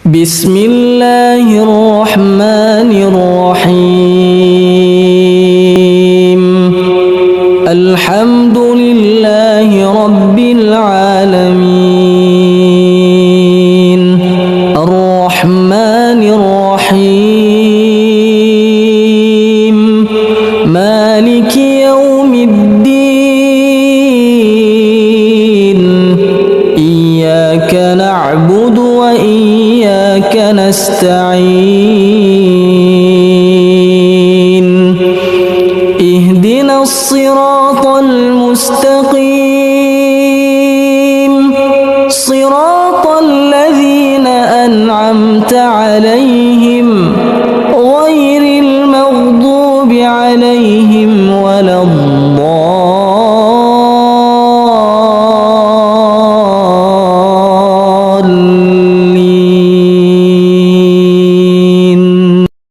بسم الله الرحمن الرحيم الحمد لله رب العالمين الرحمن الرحيم مالك يوم الدين إياك نعبد وإياك نستعين اهدنا الصراط المستقيم صراط الذين أنعمت عليهم غير المغضوب عليهم ولا الضالين